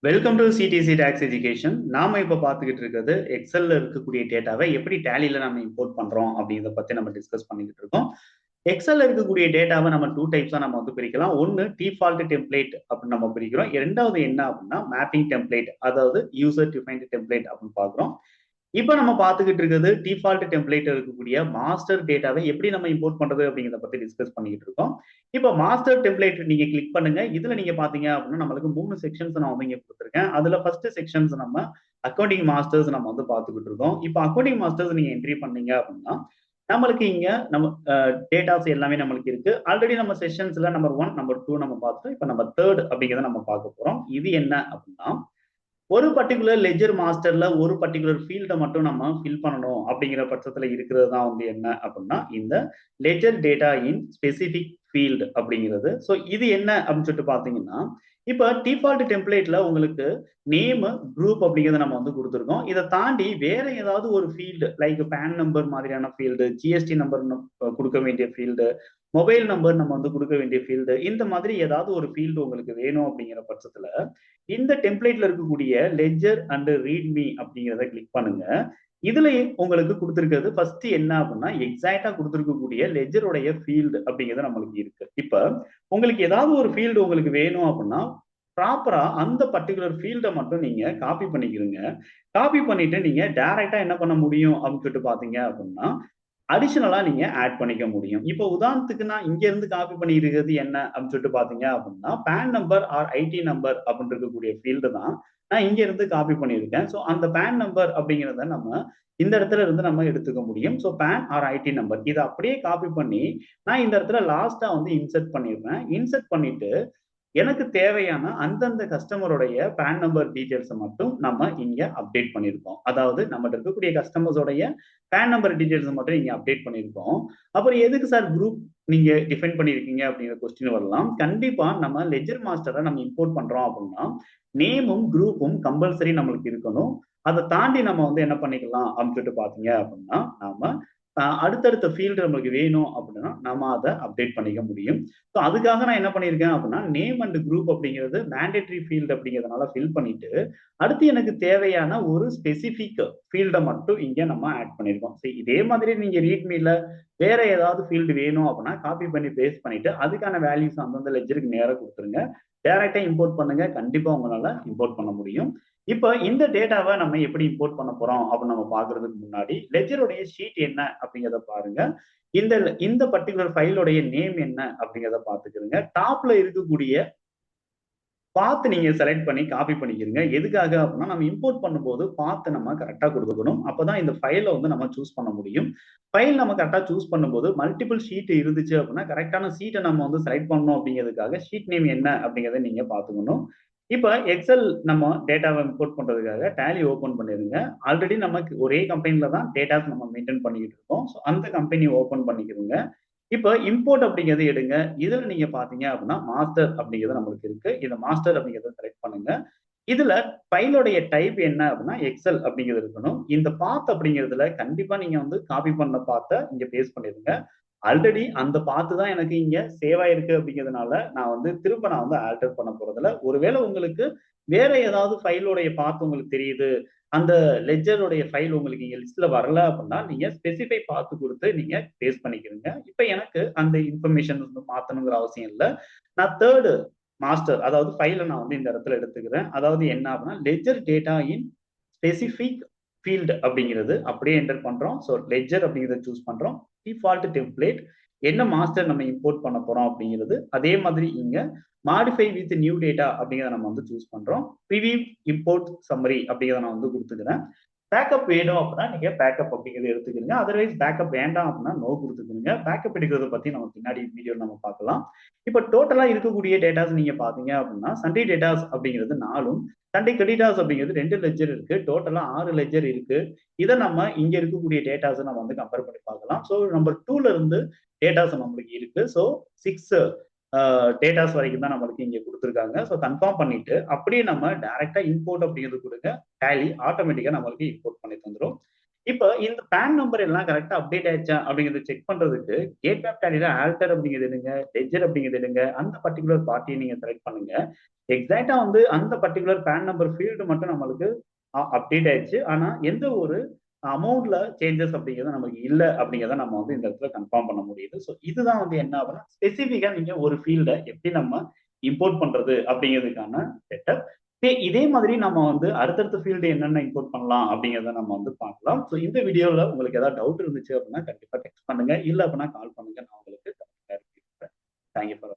Welcome to CDC tax education. நாம இப்ப பார்த்துக்கிட்டு இருக்கிறது எக்ஸல்ல இருக்கக்கூடிய டேட்டாவை எப்படி டேலியில நம்ம இம்போர்ட் பண்றோம் அப்படிங்கிறத பத்தி நம்ம டிஸ்கஸ் பண்ணிக்கிட்டு இருக்கோம். எக்ஸல்ல இருக்கக்கூடிய டேட்டாவை நம்ம டூ டைப்ஸா நம்ம வந்து பிரிக்கலாம். ஒன்னு டிஃபால்ட் டெம்ப்ளேட் அப்படின்னு நம்ம பிரிக்கிறோம். இரண்டாவது என்ன அப்படின்னா மேப்பிங் டெம்ப்ளேட், அதாவது யூசர் டிஃபைன்ட் டெம்ப்ளேட் அப்படின்னு பாக்குறோம். இப்ப நம்ம பார்த்துக்கிட்டு இருக்கிறது டிஃபால்ட் டெம்ப்ளேட் இருக்கக்கூடிய மாஸ்டர் டேட்டாவை எப்படி நம்ம இம்போர்ட் பண்றது அப்படிங்கிறத பத்தி டிஸ்கஸ் பண்ணிக்கிட்டு இருக்கோம். இப்ப மாஸ்டர் டெம்ப்ளேட் நீங்க கிளிக் பண்ணுங்க. இதுல நீங்க பாத்தீங்க அப்படின்னா நம்மளுக்கு 3 செக்ஷன்ஸ் நான் வந்து இங்க கொடுத்துருக்கேன். அதுல ஃபர்ஸ்ட் செக்ஷன்ஸ் நம்ம அக்கௌண்டிங் மாஸ்டர்ஸ் நம்ம வந்து பார்த்துக்கிட்டு இருக்கோம். இப்ப அக்கௌண்டிங் மாஸ்டர்ஸ் நீங்க என்ட்ரி பண்ணீங்க அப்படின்னா நம்மளுக்கு இங்க நம்ம டேட்டாஸ் எல்லாமே நம்மளுக்கு இருக்கு. ஆல்ரெடி நம்ம செஷன்ஸ்ல நம்பர் 1, நம்பர் 2 நம்ம பார்த்தோம். இப்ப நம்ம 3 அப்படிங்கிறத நம்ம பார்க்க போறோம். இது என்ன அப்படின்னா ஒரு பர்டிகுலர் லெஜர் மாஸ்டர்ல ஒரு பர்டிகுலர் ஃபீல்டை மட்டும் நம்ம ஃபில் பண்ணணும் அப்படிங்கிற பட்சத்துல இருக்கிறது தான் வந்து என்ன அப்படின்னா இந்த லெஜர் டேட்டா இன் ஸ்பெசிபிக் ஃபீல்டு அப்படிங்கிறது. ஸோ இது என்ன அப்படின்னு சொல்லிட்டு பார்த்தீங்கன்னா இப்போ டிஃபால்ட் டெம்ப்ளேட்ல உங்களுக்கு நேம் குரூப் அப்படிங்கிறத நம்ம வந்து கொடுத்துருக்கோம். இதை தாண்டி வேற ஏதாவது ஒரு ஃபீல்டு லைக் பேன் நம்பர் மாதிரியான ஃபீல்டு, ஜிஎஸ்டி நம்பர் கொடுக்க வேண்டிய ஃபீல்டு, மொபைல் நம்பர் நம்ம வந்து கொடுக்க வேண்டிய ஃபீல்டு, இந்த மாதிரி ஏதாவது ஒரு ஃபீல்டு உங்களுக்கு வேணும் அப்படிங்கிற பட்சத்துல இந்த டெம்ப்ளேட்ல இருக்கக்கூடிய லெஜர் அண்ட் ரீட்மி அப்படிங்கிறத கிளிக் பண்ணுங்க. இதுல உங்களுக்கு கொடுத்திருக்கிறது ஃபர்ஸ்ட் என்ன அப்படின்னா எக்ஸாக்டா கொடுத்திருக்கக்கூடிய லெஜருடைய ஃபீல்டு அப்படிங்கிறது நம்மளுக்கு இருக்கு. இப்ப உங்களுக்கு ஏதாவது ஒரு ஃபீல்டு உங்களுக்கு வேணும் அப்படின்னா ப்ராப்பரா அந்த பர்டிகுலர் ஃபீல்டை மட்டும் நீங்க காப்பி பண்ணிக்கிறீங்க. காப்பி பண்ணிட்டு நீங்க டைரக்டா என்ன பண்ண முடியும் அப்படின்னு சொல்லிட்டு பாத்தீங்க அப்படின்னா அடிஷனலா நீங்க ஆட் பண்ணிக்க முடியும். இப்போ உதாரணத்துக்கு நான் இங்க இருந்து காப்பி பண்ணியிருக்கிறது என்ன அப்படின்னு சொல்லிட்டு பாத்தீங்க அப்படின்னா PAN number or ID number அப்படின்னு இருக்கக்கூடிய ஃபீல்டு தான் நான் இங்க இருந்து காப்பி பண்ணியிருக்கேன். ஸோ அந்த பேன் நம்பர் அப்படிங்கிறத நம்ம இந்த இடத்துல இருந்து நம்ம எடுத்துக்க முடியும். So PAN or ID number இதை அப்படியே காப்பி பண்ணி நான் இந்த இடத்துல லாஸ்டா வந்து இன்சர்ட் பண்ணிடுறேன். இன்சர்ட் பண்ணிட்டு எனக்கு தேவையான அந்தந்த கஸ்டமருடைய பேன் நம்பர் டீடைல்ஸை மட்டும் நம்ம இங்க அப்டேட் பண்ணியிருக்கோம். அதாவது நம்ம இருக்கக்கூடிய கஸ்டமர்ஸோடைய பேன் நம்பர் டீடைல்ஸ் மட்டும் இங்க அப்டேட் பண்ணியிருக்கோம். அப்புறம் எதுக்கு சார் குரூப் நீங்க டிஃபைன் பண்ணிருக்கீங்க அப்படிங்கிற கொஸ்டின் வரலாம். கண்டிப்பா நம்ம லெஜர் மாஸ்டரை நம்ம இம்போர்ட் பண்றோம் அப்படின்னா நேமும் குரூப்பும் கம்பல்சரி நம்மளுக்கு இருக்கணும். அதை தாண்டி நம்ம வந்து என்ன பண்ணிக்கலாம் அப்படின்னு சொல்லிட்டு பாத்தீங்க அப்படின்னா நாம அடுத்தடுத்த ஃபீல்டு நம்மளுக்கு வேணும் அப்படின்னா நம்ம அதை அப்டேட் பண்ணிக்க முடியும். ஸோ அதுக்காக நான் என்ன பண்ணியிருக்கேன் அப்படின்னா நேம் அண்ட் குரூப் அப்படிங்கிறது மேண்டேட்டரி ஃபீல்டு அப்படிங்கிறதுனால ஃபில் பண்ணிட்டு அடுத்து எனக்கு தேவையான ஒரு ஸ்பெசிபிக் ஃபீல்டை மட்டும் இங்க நம்ம ஆட் பண்ணியிருக்கோம். சரி, இதே மாதிரி நீங்க ரீட்மீல வேற ஏதாவது ஃபீல்டு வேணும் அப்படின்னா காப்பி பண்ணி பேஸ்ட் பண்ணிட்டு அதுக்கான வேல்யூஸ் அந்தந்த லெஜருக்கு நேராக கொடுத்துருங்க. டைரக்டா இம்போர்ட் பண்ணுங்க. கண்டிப்பா உங்களால இம்போர்ட் பண்ண முடியும். இப்ப இந்த டேட்டாவை நம்ம எப்படி இம்போர்ட் பண்ண போறோம் அப்படின்னு நம்ம பாக்குறதுக்கு முன்னாடி லெஜருடைய ஷீட் என்ன அப்படிங்கிறத பாருங்க. இந்த இந்த பர்டிகுலர் ஃபைலோடைய நேம் என்ன அப்படிங்கிறத பாத்துக்கிறங்க. டாப்ல இருக்கக்கூடிய பார்த்து நீங்க செலக்ட் பண்ணி காப்பி பண்ணிக்கிறீங்க. எதுக்காக அப்படின்னா நம்ம இம்போர்ட் பண்ணும்போது பார்த்து நம்ம கரெக்டா கொடுக்கணும். அப்பதான் இந்த ஃபைலை வந்து நம்ம சூஸ் பண்ண முடியும். ஃபைல் நம்ம கரெக்டா சூஸ் பண்ணும்போது மல்டிபிள் ஷீட் இருந்துச்சு அப்படின்னா கரெக்டான ஷீட்டை நம்ம வந்து செலக்ட் பண்ணணும் அப்படிங்கிறதுக்காக ஷீட் நேம் என்ன அப்படிங்கிறத நீங்க பாத்துக்கணும். இப்ப எக்ஸல் நம்ம டேட்டாவை இம்போர்ட் பண்றதுக்காக டேலி ஓபன் பண்ணிருங்க. ஆல்ரெடி நமக்கு ஒரே கம்பெனில தான் டேட்டாஸ் நம்ம மெயின்டைன் பண்ணிக்கிட்டு இருக்கோம். ஸோ அந்த கம்பெனி ஓபன் பண்ணிக்கிறோங்க. இப்ப இம்போர்ட் அப்படிங்கிறது எடுங்க. இதுல நீங்க பாத்தீங்க அப்படின்னா மாஸ்டர் அப்படிங்கிறது நம்மளுக்கு இருக்கு. இந்த மாஸ்டர் அப்படிங்கிறத செலக்ட் பண்ணுங்க. இதுல ஃபைலோடைய டைப் என்ன அப்படின்னா எக்ஸல் அப்படிங்கிறது இருக்கணும். இந்த பாத் அப்படிங்கிறதுல கண்டிப்பா நீங்க வந்து காப்பி பண்ண பாத்த இங்க பேஸ்ட் பண்ணிருங்க. ஆல்ரெடி அந்த பாத்து தான் எனக்கு இங்க சேவ் ஆயிருக்கு அப்படிங்கிறதுனால நான் வந்து திரும்ப நான் வந்து ஆல்டர் பண்ண போறதில்ல. ஒருவேளை உங்களுக்கு வேற ஏதாவது ஃபைலோடைய பாத் உங்களுக்கு தெரியுது, அந்த லெட்ஜருடைய ஃபைல் உங்களுக்கு இங்க லிஸ்ட்ல வரல அப்படின்னா நீங்க ஸ்பெசிஃபை பாத்து கொடுத்து நீங்க பேஸ்ட் பண்ணிக்கிறீங்க. இப்ப எனக்கு அந்த இன்ஃபர்மேஷன் வந்து மாத்தணுங்கிற அவசியம் இல்லை. நான் தேர்டு மாஸ்டர் அதாவது ஃபைலை நான் வந்து இந்த இடத்துல எடுத்துக்கிறேன். அதாவது என்ன அப்படின்னா லெட்ஜர் டேட்டா இன் ஸ்பெசிபிக் ஃபீல்டு அப்படிங்கிறது அப்படியே என்டர் பண்றோம். ஸோ லெட்ஜர் அப்படிங்கிறத சூஸ் பண்றோம். டிஃபால்ட் டெம்ப்ளேட் என்ன மாஸ்டர் நம்ம இம்போர்ட் பண்ண போறோம் அப்படிங்கிறது அதே மாதிரி இங்க மாடிஃபை வித் நியூ டேட்டா அப்படிங்கிறத நம்ம வந்து சூஸ் பண்றோம். ப்ரிவியூ இம்போர்ட் சம்மரி அப்படிங்கிறத நான் வந்து கொடுத்துக்கிறேன். பேக்கப் வேணும் அப்படின்னா நீங்க பேக்கப் அப்படிங்கிறத எடுத்துக்கிறீங்க. அதர்வைஸ் பேக்கப் வேண்டாம் அப்படின்னா நோ கொடுத்துக்கிறீங்க. பேக்கப் எடுக்கிறத பத்தி நம்ம பின்னாடி வீடியோ நம்ம பார்க்கலாம். இப்ப டோட்டலா இருக்கக்கூடிய டேட்டாஸ் நீங்க பாத்தீங்க அப்படின்னா சண்டே டேட்டாஸ் அப்படிங்கிறது 4ம், சண்டே கிரெடிட்டாஸ் அப்படிங்கிறது 2 லெட்ஜர் இருக்கு. டோட்டலா 6 லெட்ஜர் இருக்கு. இதை நம்ம இங்க இருக்கக்கூடிய டேட்டாஸ் நம்ம வந்து கம்பேர் பண்ணி பார்க்கலாம். ஸோ நம்பர் 2ல இருந்து டேட்டாஸ் நம்மளுக்கு இருக்கு. ஸோ 6 டேட்டாஸ் வரைக்கும் தான் நம்மளுக்கு இங்க கொடுத்துருக்காங்க. ஸோ கன்ஃபார்ம் பண்ணிட்டு அப்படியே நம்ம டைரக்டா இம்போர்ட் அப்படிங்கிறது கொடுங்க. டேலி ஆட்டோமேட்டிக்கா நம்மளுக்கு இம்போர்ட் பண்ணி தந்துடும். இப்ப இந்த பேன் நம்பர் எல்லாம் கரெக்டா அப்டேட் ஆயிடுச்சா அப்படிங்கறத செக் பண்றதுக்கு கேட்வே ஆஃப் டேலில ஆல்டர் அப்படிங்கிறது எடுங்க, லெட்ஜர் அப்படிங்கிறது எடுங்க. அந்த பர்ட்டிகுலர் பார்ட்டியை நீங்க செலக்ட் பண்ணுங்க. எக்ஸாக்ட்டா வந்து அந்த பர்ட்டிகுலர் பேன் நம்பர் ஃபீல்டு மட்டும் நம்மளுக்கு அப்டேட் ஆயிடுச்சு. ஆனா எந்த ஒரு அமௌண்ட்ல சேஞ்சஸ் அப்படிங்கிறது நமக்கு இல்ல அப்படிங்கிறத நம்ம வந்து இந்த இடத்துல கன்ஃபார்ம் பண்ண முடியுது. ஸோ இதுதான் வந்து என்ன ஆகும்னா, ஸ்பெசிஃபிக்கா நீங்க ஒரு ஃபீல்ட எப்படி நம்ம இம்போர்ட் பண்றது அப்படிங்கிறதுக்கான செட்டப். இதே மாதிரி நம்ம வந்து அடுத்தடுத்த ஃபீல்டு என்னென்ன இம்போர்ட் பண்ணலாம் அப்படிங்கிறத நம்ம வந்து பார்க்கலாம். ஸோ இந்த வீடியோல உங்களுக்கு ஏதாவது டவுட் இருந்துச்சு அப்படின்னா கண்டிப்பா டெக்ஸ்ட் பண்ணுங்க. இல்ல அப்படின்னா கால் பண்ணுங்க. நான் உங்களுக்கு தேங்க் யூ ஃபார்